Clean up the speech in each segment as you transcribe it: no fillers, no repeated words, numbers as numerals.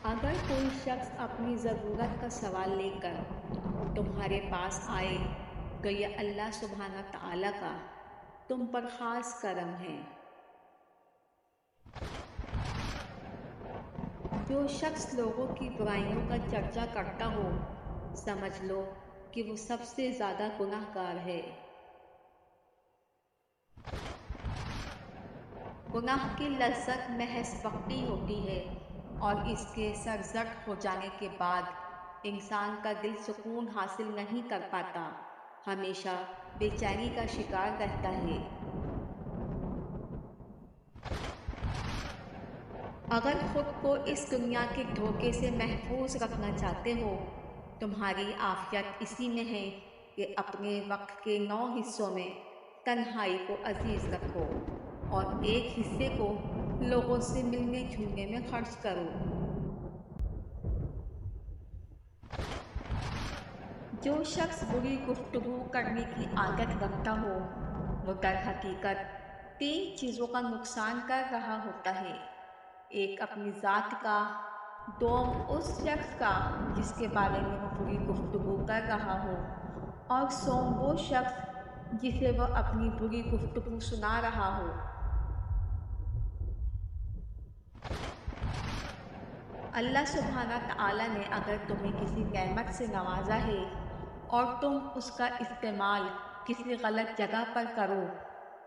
اگر کوئی شخص اپنی ضرورت کا سوال لے کر تمہارے پاس آئے تو یہ اللہ سبحانہ تعالیٰ کا تم پر خاص کرم ہے۔ جو شخص لوگوں کی برائیوں کا چرچا کرتا ہو سمجھ لو کہ وہ سب سے زیادہ گناہ گار ہے۔ گناہ کی لذت محض وقتی ہوتی ہے اور اس کے سرزد ہو جانے کے بعد انسان کا دل سکون حاصل نہیں کر پاتا، ہمیشہ بے چینی کا شکار رہتا ہے۔ اگر خود کو اس دنیا کے دھوکے سے محفوظ رکھنا چاہتے ہو، تمہاری عافیت اسی میں ہے کہ اپنے وقت کے 9 حصوں میں تنہائی کو عزیز رکھو اور ایک حصے کو لوگوں سے ملنے جلنے میں خرچ کرو۔ جو شخص بری گفتگو کرنے کی عادت رکھتا ہو وہ در حقیقت 3 چیزوں کا نقصان کر رہا ہوتا ہے۔ ایک اپنی ذات کا، دوم اس شخص کا جس کے بارے میں وہ بری گفتگو کر رہا ہو، اور سوم وہ شخص جسے وہ اپنی بری گفتگو سنا رہا ہو۔ اللہ سبحانہ تعالیٰ نے اگر تمہیں کسی نعمت سے نوازا ہے اور تم اس کا استعمال کسی غلط جگہ پر کرو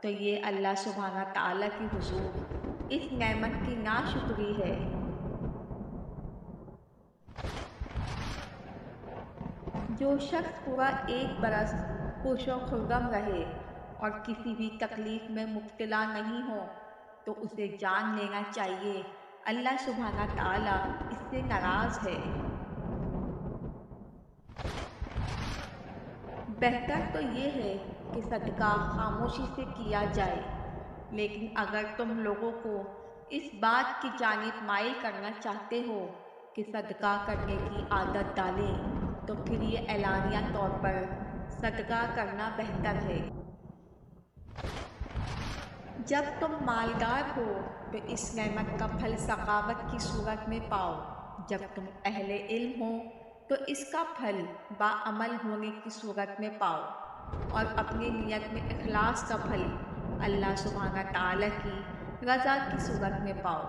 تو یہ اللہ سبحانہ تعالیٰ کی حضور اس نعمت کی ناشکری ہے۔ جو شخص پورا 1 برس خوش و خرم رہے اور کسی بھی تکلیف میں مبتلا نہیں ہو تو اسے جان لینا چاہیے اللہ سبحانہ تعالیٰ اس سے ناراض ہے۔ بہتر تو یہ ہے کہ صدقہ خاموشی سے کیا جائے، لیکن اگر تم لوگوں کو اس بات کی جانب مائل کرنا چاہتے ہو کہ صدقہ کرنے کی عادت ڈالیں تو پھر یہ اعلانیہ طور پر صدقہ کرنا بہتر ہے۔ جب تم مالدار ہو تو اس نعمت کا پھل سخاوت کی صورت میں پاؤ، جب تم اہل علم ہو تو اس کا پھل باعمل ہونے کی صورت میں پاؤ، اور اپنی نیت میں اخلاص کا پھل اللہ سبحانہ تعالیٰ کی رضا کی صورت میں پاؤ۔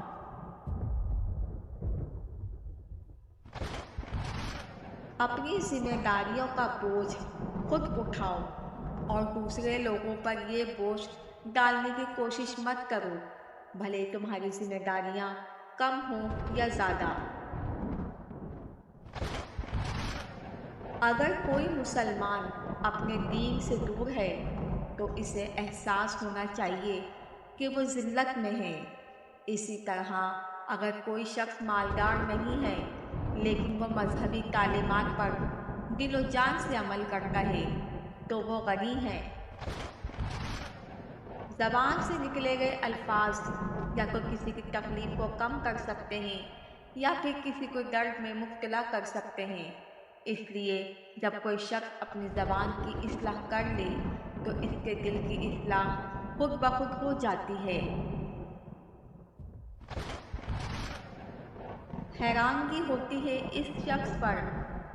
اپنی ذمہ داریوں کا بوجھ خود اٹھاؤ اور دوسرے لوگوں پر یہ بوجھ ڈالنے کی کوشش مت کرو، بھلے تمہاری ذمہ داریاں کم ہوں یا زیادہ۔ اگر کوئی مسلمان اپنے دین سے دور ہے تو اسے احساس ہونا چاہیے کہ وہ ذلت میں ہے۔ اسی طرح اگر کوئی شخص مالدار نہیں ہے لیکن وہ مذہبی تعلیمات پر دل و جان سے عمل کرتا ہے تو وہ غنی ہے۔ زبان سے نکلے گئے الفاظ یا تو کسی کی تکلیف کو کم کر سکتے ہیں یا پھر کسی کو درد میں مبتلا کر سکتے ہیں، اس لیے جب کوئی شخص اپنی زبان کی اصلاح کر لے تو اس کے دل کی اصلاح خود بخود ہو جاتی ہے۔ حیرانگی ہوتی ہے اس شخص پر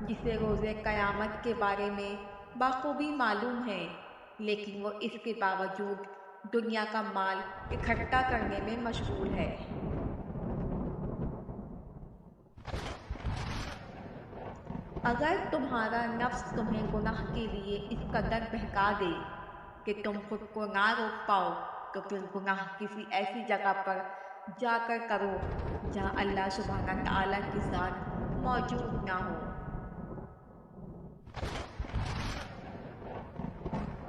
جسے روز قیامت کے بارے میں بخوبی معلوم ہے لیکن وہ اس کے باوجود دنیا کا مال اکٹھا کرنے میں مشغول ہے۔ اگر تمہارا نفس تمہیں گناہ کے لیے اس قدر بہکا دے کہ تم خود کو نہ روک پاؤ تو پھر گناہ کسی ایسی جگہ پر جا کر کرو جہاں اللہ سبحانہ تعالیٰ کی ذات موجود نہ ہو۔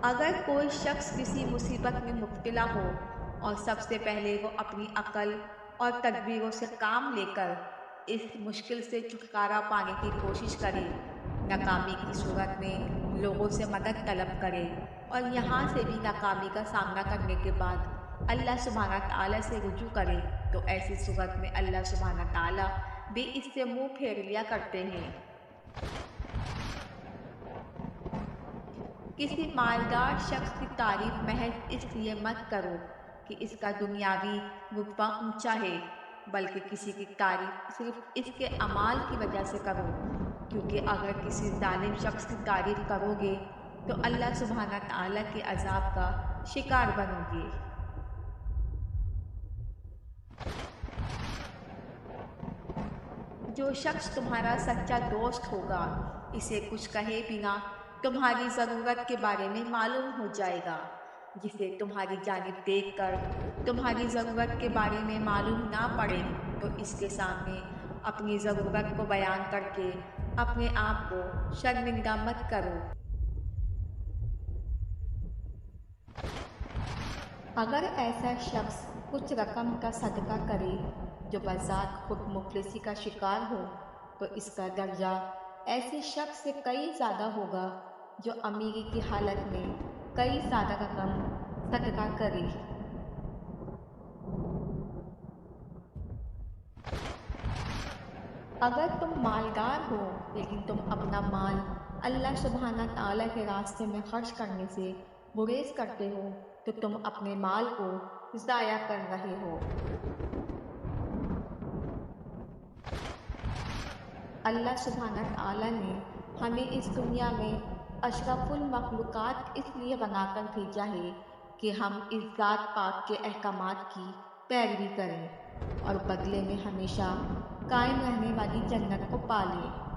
اگر کوئی شخص کسی مصیبت میں مبتلا ہو اور سب سے پہلے وہ اپنی عقل اور تدبیروں سے کام لے کر اس مشکل سے چھٹکارا پانے کی کوشش کرے، ناکامی کی صورت میں لوگوں سے مدد طلب کرے اور یہاں سے بھی ناکامی کا سامنا کرنے کے بعد اللہ سبحانہ تعالیٰ سے رجوع کرے تو ایسی صورت میں اللہ سبحانہ تعالیٰ بھی اس سے منہ پھیر لیا کرتے ہیں۔ کسی مالدار شخص کی تعریف محض اس لیے مت کرو کہ اس کا دنیاوی رتبہ اونچا ہے، بلکہ کسی کی تعریف صرف اس کے اعمال کی وجہ سے کرو، کیونکہ اگر کسی ظالم شخص کی تعریف کرو گے تو اللہ سبحانہ تعالیٰ کے عذاب کا شکار بنو گے۔ جو شخص تمہارا سچا دوست ہوگا اسے کچھ کہے بنا تمہاری ضرورت کے بارے میں معلوم ہو جائے گا، جسے تمہاری جانب دیکھ کر تمہاری ضرورت کے بارے میں معلوم نہ پڑے تو اس کے سامنے اپنی ضرورت کو بیان کر کے اپنے آپ کو شرمندہ مت کرو۔ اگر ایسا شخص کچھ رقم کا صدقہ کرے جو بذات خود مفلسی کا شکار ہو تو اس کا درجہ ایسے شخص سے کئی زیادہ ہوگا جو امیری کی حالت میں کئی زیادہ رقم صدقہ کرے۔ اگر تم مالدار ہو لیکن تم اپنا مال اللہ سبحانہ تعالیٰ کے راستے میں خرچ کرنے سے گریز کرتے ہو تو تم اپنے مال کو ضائع کر رہے ہو۔ اللہ سبحانہ تعالیٰ نے ہمیں اس دنیا میں اشرف المخلوقات اس لیے بنا کر بھیجا ہے کہ ہم اس ذات پاک کے احکامات کی پیروی کریں اور بدلے میں ہمیشہ قائم رہنے والی جنت کو پالیں۔